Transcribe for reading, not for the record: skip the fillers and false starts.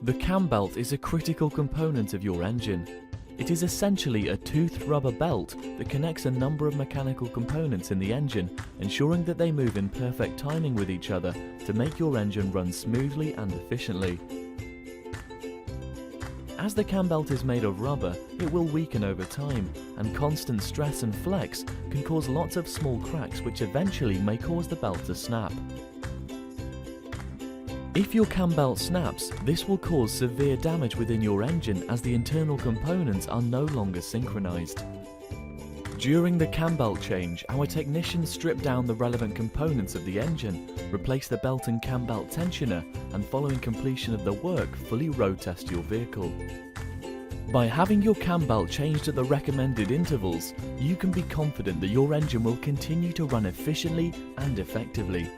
The cam belt is a critical component of your engine. It is essentially a toothed rubber belt that connects a number of mechanical components in the engine, ensuring that they move in perfect timing with each other to make your engine run smoothly and efficiently. As the cam belt is made of rubber, it will weaken over time, and constant stress and flex can cause lots of small cracks which eventually may cause the belt to snap. If your cam belt snaps, this will cause severe damage within your engine as the internal components are no longer synchronized. During the cam belt change, our technicians strip down the relevant components of the engine, replace the belt and cam belt tensioner, and following completion of the work, fully road test your vehicle. By having your cam belt changed at the recommended intervals, you can be confident that your engine will continue to run efficiently and effectively.